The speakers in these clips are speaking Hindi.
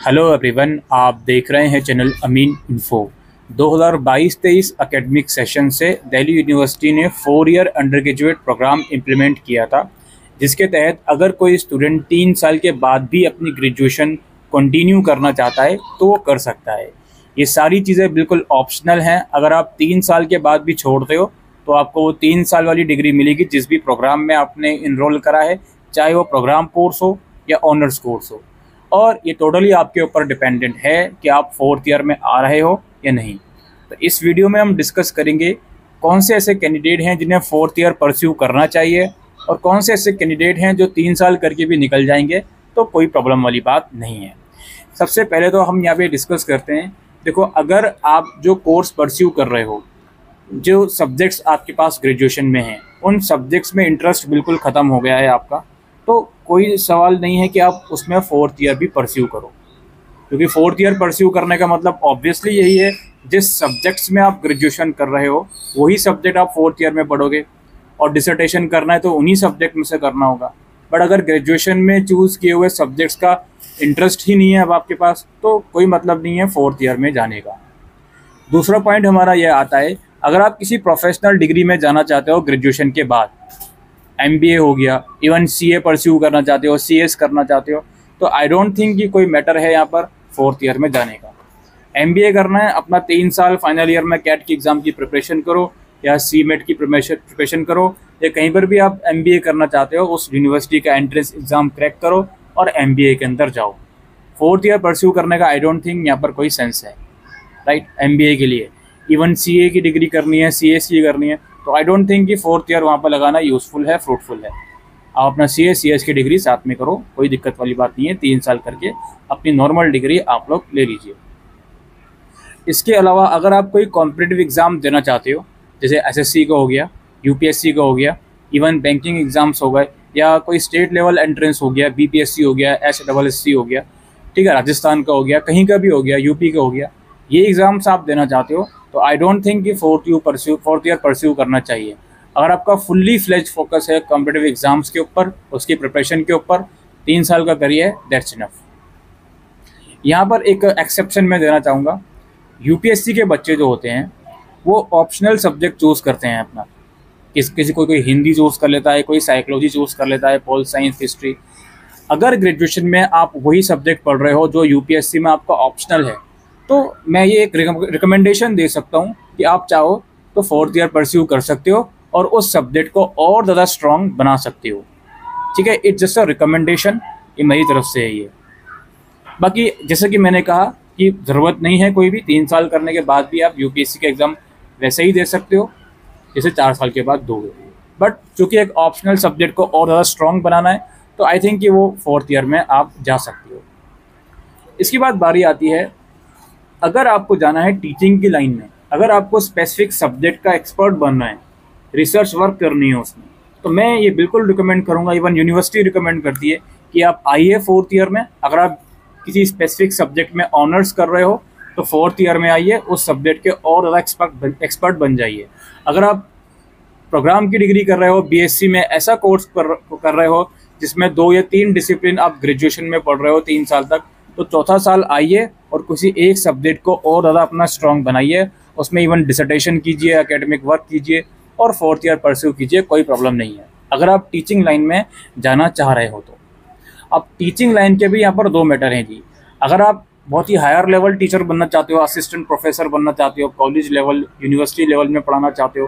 हेलो एवरीवन, आप देख रहे हैं channel Amin info. 2022-23 academic session से दिल्ली यूनिवर्सिटी ने 4 year undergraduate programme implement किया था, जिसके तहत अगर कोई स्टूडेंट 3 साल के बाद भी अपनी ग्रेजुएशन कंटिन्यू करना चाहता है तो वो कर सकता है। ये सारी चीज़ें बिल्कुल ऑप्शनल हैं। अगर आप 3 साल के बाद भी छोड़ते हो तो आपको वो 3 साल वाली डिग्री मिलेगी जिस भी प्रोग्राम में आपने इनरोल करा है, चाहे वो प्रोग्राम कोर्स हो या ऑनर्स कोर्स हो। और ये टोटली आपके ऊपर डिपेंडेंट है कि आप 4th ईयर में आ रहे हो या नहीं। तो इस वीडियो में हम डिस्कस करेंगे कौन से ऐसे कैंडिडेट हैं जिन्हें 4th ईयर परस्यू करना चाहिए और कौन से ऐसे कैंडिडेट हैं जो 3 साल करके भी निकल जाएंगे तो कोई प्रॉब्लम वाली बात नहीं है। सबसे पहले तो हम यहाँ पे डिस्कस करते हैं। देखो, अगर आप जो कोर्स परस्यू कर रहे हो, जो सब्जेक्ट्स आपके पास ग्रेजुएशन में हैं, उन सब्जेक्ट्स में इंटरेस्ट बिल्कुल ख़त्म हो गया है आपका, तो कोई सवाल नहीं है कि आप उसमें 4th ईयर भी परस्यू करो, क्योंकि 4th ईयर परस्यू करने का मतलब ऑब्वियसली यही है, जिस सब्जेक्ट्स में आप ग्रेजुएशन कर रहे हो वही सब्जेक्ट आप 4th ईयर में पढ़ोगे, और डिसर्टेशन करना है तो उन्हीं सब्जेक्ट में से करना होगा। बट अगर ग्रेजुएशन में चूज़ किए हुए सब्जेक्ट्स का इंटरेस्ट ही नहीं है अब आपके पास, तो कोई मतलब नहीं है 4th ईयर में जाने का। दूसरा पॉइंट हमारा यह आता है, अगर आप किसी प्रोफेशनल डिग्री में जाना चाहते हो ग्रेजुएशन के बाद, MBA हो गया, इवन CA परस्यू करना चाहते हो, CS करना चाहते हो, तो आई डोंट थिंक कि कोई मैटर है यहाँ पर 4th ईयर में जाने का। MBA करना है, अपना 3 साल फाइनल ईयर में कैट की एग्ज़ाम की प्रिपरेशन करो या CMET की प्रिपरेशन करो, या कहीं पर भी आप MBA करना चाहते हो उस यूनिवर्सिटी का एंट्रेंस एग्ज़ाम क्रैक करो और MBA के अंदर जाओ। 4th ईयर परस्यू करने का आई डोंट थिंक यहाँ पर कोई सेंस है, राइट। MBA के लिए इवन CA की डिग्री करनी है, CSE करनी है, तो आई डोंट थिंक कि 4th ईयर वहाँ पर लगाना यूज़फुल है, फ्रूटफुल है। आप अपना CA CS की डिग्री साथ में करो, कोई दिक्कत वाली बात नहीं है। 3 साल करके अपनी नॉर्मल डिग्री आप लोग ले लीजिए। इसके अलावा अगर आप कोई कॉम्पिटिटिव एग्ज़ाम देना चाहते हो, जैसे SSC का हो गया, UPSC का हो गया, इवन बैंकिंग एग्ज़ाम्स हो गए, या कोई स्टेट लेवल एंट्रेंस हो गया, BPSC हो गया, SSSC हो गया, ठीक है, राजस्थान का हो गया, कहीं का भी हो गया, UP का हो गया, ये एग्ज़ाम्स आप देना चाहते हो तो आई डोंट थिंक कि 4th ईयर परस्यू करना चाहिए। अगर आपका फुल्ली फ्लेज फोकस है कॉम्पिटिटिव एग्ज़ाम्स के ऊपर, उसकी प्रिपरेशन के ऊपर, 3 साल का करिए, दैट्स इनफ। यहाँ पर एक एक्सेप्शन मैं देना चाहूँगा। UPSC के बच्चे जो होते हैं वो ऑप्शनल सब्जेक्ट चूज़ करते हैं अपना, किसी कोई हिंदी चूज़ कर लेता है, कोई साइकोलॉजी चूज़ कर लेता है, पॉल साइंस, हिस्ट्री। अगर ग्रेजुएशन में आप वही सब्जेक्ट पढ़ रहे हो जो UPSC में आपका ऑप्शनल है, तो मैं ये एक रिकमेंडेशन दे सकता हूँ कि आप चाहो तो 4th ईयर परस्यू कर सकते हो और उस सब्जेक्ट को और ज़्यादा स्ट्रॉन्ग बना सकते हो, ठीक है। इट्स जस्ट अ रिकमेंडेशन, ये मेरी तरफ से है ये। बाकी जैसे कि मैंने कहा कि ज़रूरत नहीं है कोई भी 3 साल करने के बाद भी आप UPSC का एग्ज़ाम वैसे ही दे सकते हो जैसे 4 साल के बाद दोगे। बट चूँकि एक ऑप्शनल सब्जेक्ट को और ज़्यादा स्ट्रॉन्ग बनाना है तो आई थिंक कि वो 4th ईयर में आप जा सकते हो। इसके बाद बारी आती है, अगर आपको जाना है टीचिंग की लाइन में, अगर आपको स्पेसिफिक सब्जेक्ट का एक्सपर्ट बनना है, रिसर्च वर्क करनी है उसमें, तो मैं ये बिल्कुल रिकमेंड करूँगा, इवन यूनिवर्सिटी रिकमेंड करती है कि आप आइए 4th ईयर में। अगर आप किसी स्पेसिफिक सब्जेक्ट में ऑनर्स कर रहे हो तो 4th ईयर में आइए, उस सब्जेक्ट के और ज़्यादा एक्सपर्ट बन जाइए। अगर आप प्रोग्राम की डिग्री कर रहे हो, BSc में ऐसा कोर्स कर रहे हो जिसमें 2 या 3 डिसिप्लिन आप ग्रेजुएशन में पढ़ रहे हो 3 साल तक, तो चौथा साल आइए और किसी एक सब्जेक्ट को और ज़्यादा अपना स्ट्रॉन्ग बनाइए, उसमें इवन डिसर्टेशन कीजिए, एकेडमिक वर्क कीजिए और 4th ईयर परस्यू कीजिए, कोई प्रॉब्लम नहीं है अगर आप टीचिंग लाइन में जाना चाह रहे हो तो। अब टीचिंग लाइन के भी यहाँ पर 2 मैटर हैं जी। अगर आप बहुत ही हायर लेवल टीचर बनना चाहते हो, असिस्टेंट प्रोफेसर बनना चाहते हो, कॉलेज लेवल, यूनिवर्सिटी लेवल में पढ़ाना चाहते हो,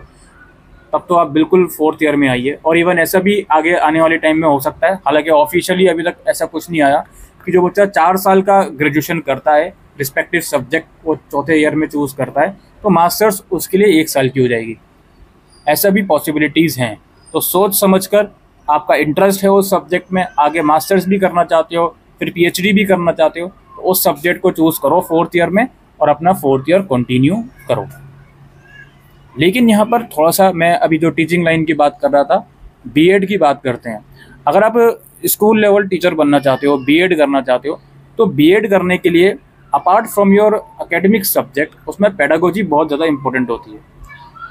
तब तो आप बिल्कुल 4th ईयर में आइए। और इवन ऐसा भी आगे आने वाले टाइम में हो सकता है, हालांकि ऑफिशियली अभी तक ऐसा कुछ नहीं आया, कि जो बच्चा 4 साल का ग्रेजुएशन करता है, रिस्पेक्टिव सब्जेक्ट वो 4th ईयर में चूज़ करता है, तो मास्टर्स उसके लिए 1 साल की हो जाएगी। ऐसा भी पॉसिबिलिटीज़ हैं। तो सोच समझकर, आपका इंटरेस्ट है उस सब्जेक्ट में, आगे मास्टर्स भी करना चाहते हो, फिर PhD भी करना चाहते हो, तो उस सब्जेक्ट को चूज़ करो 4th ईयर में और अपना 4th ईयर कंटिन्यू करो। लेकिन यहाँ पर थोड़ा सा, मैं अभी जो टीचिंग लाइन की बात कर रहा था, B.Ed की बात करते हैं। अगर आप स्कूल लेवल टीचर बनना चाहते हो, B.Ed करना चाहते हो, तो B.Ed करने के लिए apart from your academic subject, उसमें पेडागोजी बहुत ज़्यादा इंपॉर्टेंट होती है।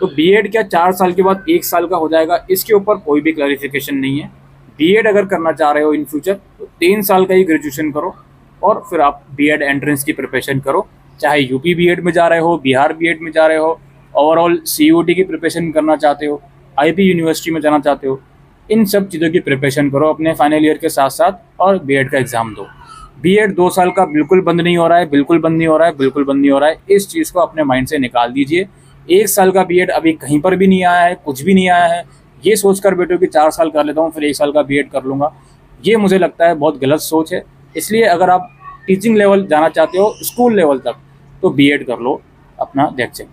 तो B.Ed क्या 4 साल के बाद 1 साल का हो जाएगा, इसके ऊपर कोई भी क्लैरिफिकेशन नहीं है। B.Ed अगर करना चाह रहे हो इन फ्यूचर, तो 3 साल का ही ग्रेजुएशन करो, और फिर आप बीएड एंट्रेंस की प्रिपरेशन करो, चाहे यूपी बीएड में जा रहे हो, बिहार बीएड में जा रहे हो, ओवरऑल सीयूटी की प्रिपरेशन करना चाहते हो, आईपी यूनिवर्सिटी में जाना चाहते हो, इन सब चीज़ों की प्रिपरेशन करो अपने फाइनल ईयर के साथ साथ और बीएड का एग्ज़ाम दो। बीएड 2 साल का बिल्कुल बंद नहीं हो रहा है, बिल्कुल बंद नहीं हो रहा है, बिल्कुल बंद नहीं हो रहा है। इस चीज़ को अपने माइंड से निकाल दीजिए। 1 साल का बीएड अभी कहीं पर भी नहीं आया है, कुछ भी नहीं आया है। ये सोचकर बैठो कि 4 साल कर लेता हूँ फिर 1 साल का बीएड कर लूँगा, ये मुझे लगता है बहुत गलत सोच है। इसलिए अगर आप टीचिंग लेवल जाना चाहते हो, स्कूल लेवल तक, तो बीएड कर लो अपना, दैट्स इट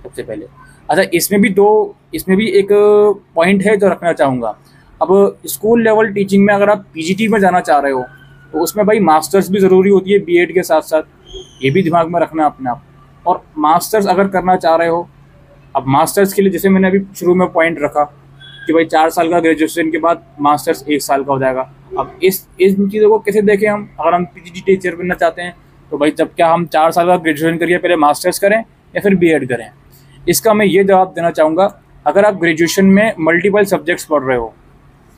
सबसे पहले। अच्छा, इसमें भी एक पॉइंट है जो रखना चाहूँगा। अब स्कूल लेवल टीचिंग में अगर आप पीजीटी में जाना चाह रहे हो तो उसमें भाई मास्टर्स भी ज़रूरी होती है बीएड के साथ साथ, ये भी दिमाग में रखना अपने आप। और मास्टर्स अगर करना चाह रहे हो, अब मास्टर्स के लिए जैसे मैंने अभी शुरू में पॉइंट रखा कि भाई 4 साल का ग्रेजुएशन के बाद मास्टर्स 1 साल का हो जाएगा। अब इन चीज़ों को कैसे देखें हम? अगर हम पीजीटी टीचर बनना चाहते हैं तो भाई जब क्या हम 4 साल का ग्रेजुएशन करिए पहले मास्टर्स करें या फिर बीएड करें? इसका मैं ये जवाब देना चाहूँगा, अगर आप ग्रेजुएशन में मल्टीपल सब्जेक्ट्स पढ़ रहे हो,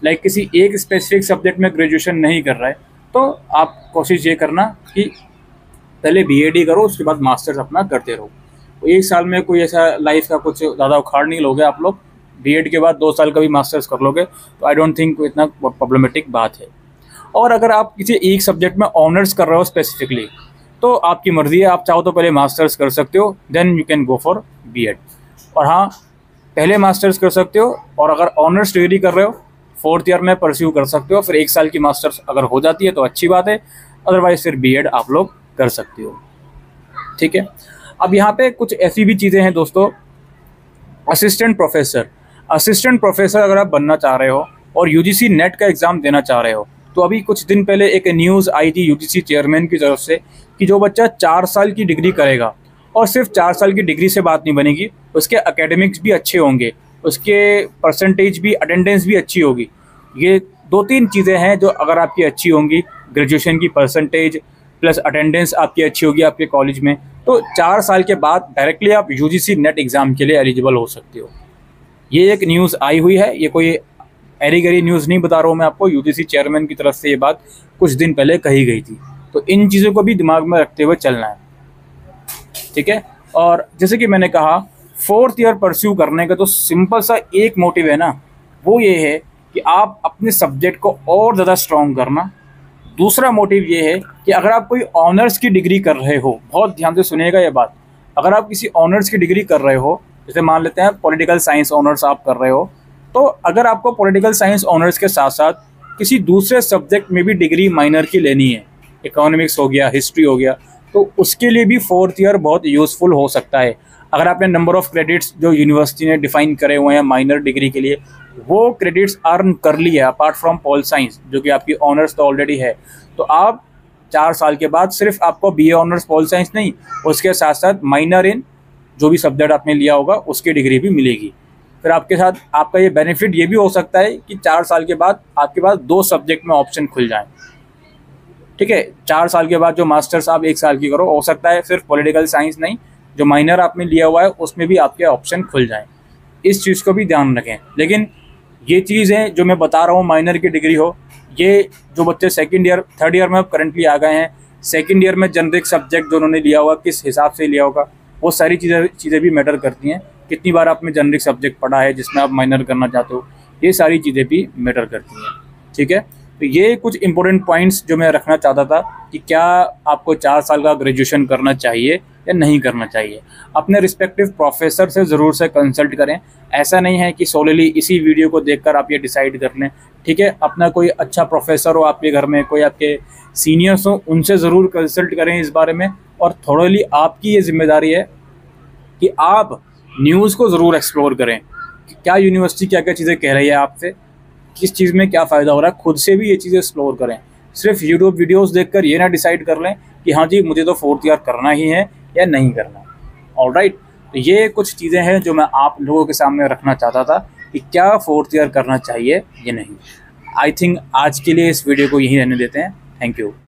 लाइक किसी एक स्पेसिफिक सब्जेक्ट में ग्रेजुएशन नहीं कर रहा है, तो आप कोशिश ये करना कि पहले बीएड ही करो, उसके बाद मास्टर्स अपना करते रहो। तो 1 साल में कोई ऐसा लाइफ का कुछ ज़्यादा उखाड़ नहीं लोगे आप लोग। बीएड के बाद 2 साल का भी मास्टर्स कर लोगे तो आई डोंट थिंक इतना प्रॉब्लमेटिक बात है। और अगर आप किसी एक सब्जेक्ट में ऑनर्स कर रहे हो स्पेसिफिकली, तो आपकी मर्ज़ी है, आप चाहो तो पहले मास्टर्स कर सकते हो, then you can go for BEd. और हाँ, पहले मास्टर्स कर सकते हो और अगर ऑनर्स डिग्री कर रहे हो 4th ईयर में परस्यू कर सकते हो। फिर 1 साल की मास्टर्स अगर हो जाती है तो अच्छी बात है, अदरवाइज फिर बीएड आप लोग कर सकते हो। ठीक है, अब यहाँ पे कुछ ऐसी भी चीज़ें हैं दोस्तों। असिस्टेंट प्रोफेसर अगर आप बनना चाह रहे हो और यूजीसी नेट का एग्ज़ाम देना चाह रहे हो, तो अभी कुछ दिन पहले एक न्यूज़ आई थी यूजीसी चेयरमैन की तरफ से कि जो बच्चा 4 साल की डिग्री करेगा, और सिर्फ 4 साल की डिग्री से बात नहीं बनेगी, उसके एकेडमिक्स भी अच्छे होंगे, उसके परसेंटेज भी, अटेंडेंस भी अच्छी होगी। ये 2-3 चीज़ें हैं जो अगर आपकी अच्छी होंगी, ग्रेजुएशन की परसेंटेज प्लस अटेंडेंस आपकी अच्छी होगी आपके कॉलेज में, तो 4 साल के बाद डायरेक्टली आप यूजीसी नेट एग्ज़ाम के लिए एलिजिबल हो सकते हो। ये एक न्यूज़ आई हुई है, ये कोई एरी गरी न्यूज़ नहीं बता रहा हूँ मैं आपको, यूजीसी चेयरमैन की तरफ से ये बात कुछ दिन पहले कही गई थी। तो इन चीज़ों को भी दिमाग में रखते हुए चलना है, ठीक है। और जैसे कि मैंने कहा, 4th ईयर परस्यू करने का तो सिंपल सा एक मोटिव है ना, वो ये है कि आप अपने सब्जेक्ट को और ज़्यादा स्ट्रॉन्ग करना। दूसरा मोटिव ये है कि अगर आप कोई ऑनर्स की डिग्री कर रहे हो, बहुत ध्यान से सुनिएगा ये बात, अगर आप किसी ऑनर्स की डिग्री कर रहे हो, जैसे मान लेते हैं पॉलिटिकल साइंस ऑनर्स आप कर रहे हो, तो अगर आपको पॉलिटिकल साइंस ऑनर्स के साथ साथ किसी दूसरे सब्जेक्ट में भी डिग्री माइनर की लेनी है, इकोनॉमिक्स हो गया, हिस्ट्री हो गया, तो उसके लिए भी 4th ईयर बहुत यूज़फुल हो सकता है। अगर आपने नंबर ऑफ़ क्रेडिट्स जो यूनिवर्सिटी ने डिफ़ाइन करे हुए हैं माइनर डिग्री के लिए, वो क्रेडिट्स अर्न कर ली है अपार्ट फ्रॉम पॉल साइंस, जो कि आपकी ऑनर्स तो ऑलरेडी है, तो आप 4 साल के बाद सिर्फ आपको बीए ऑनर्स पॉल साइंस नहीं, उसके साथ साथ माइनर इन जो भी सब्जेक्ट आपने लिया होगा उसकी डिग्री भी मिलेगी। फिर आपके साथ आपका ये बेनिफिट ये भी हो सकता है कि 4 साल के बाद आपके पास 2 सब्जेक्ट में ऑप्शन खुल जाएं। ठीक है, 4 साल के बाद जो मास्टर्स आप 1 साल की करो, हो सकता है सिर्फ पॉलिटिकल साइंस नहीं, जो माइनर आपने लिया हुआ है उसमें भी आपके ऑप्शन खुल जाएं। इस चीज़ को भी ध्यान रखें। लेकिन ये चीज़ें जो मैं बता रहा हूँ, माइनर की डिग्री हो, ये जो बच्चे 2nd ईयर 3rd ईयर में करंटली आ गए हैं, 2nd ईयर में जेनरिक सब्जेक्ट जो उन्होंने लिया होगा किस हिसाब से लिया होगा, वो सारी चीज़ें भी मैटर करती हैं। कितनी बार आपने जेनरिक सब्जेक्ट पढ़ा है जिसमें आप माइनर करना चाहते हो, ये सारी चीज़ें भी मैटर करती हैं। ठीक है, तो ये कुछ इंपॉर्टेंट पॉइंट्स जो मैं रखना चाहता था कि क्या आपको 4 साल का ग्रेजुएशन करना चाहिए या नहीं करना चाहिए। अपने रिस्पेक्टिव प्रोफेसर से ज़रूर से कंसल्ट करें। ऐसा नहीं है कि सोलली इसी वीडियो को देखकर आप ये डिसाइड कर लें। ठीक है, अपना कोई अच्छा प्रोफेसर हो आपके घर में, कोई आपके सीनियर्स हो, उनसे ज़रूर कंसल्ट करें इस बारे में। और थोड़ी आपकी ये जिम्मेदारी है कि आप न्यूज़ को ज़रूर एक्सप्लोर करें कि क्या यूनिवर्सिटी क्या क्या चीज़ें कह रही है आपसे, किस चीज़ में क्या फ़ायदा हो रहा है, खुद से भी ये चीज़ें एक्सप्लोर करें। सिर्फ यूट्यूब वीडियोस देखकर ये ना डिसाइड कर लें कि हाँ जी मुझे तो 4th ईयर करना ही है या नहीं करना। ऑलराइट, तो ये कुछ चीज़ें हैं जो मैं आप लोगों के सामने रखना चाहता था कि क्या 4th ईयर करना चाहिए या नहीं। आई थिंक आज के लिए इस वीडियो को यहीं रहने देते हैं। Thank you.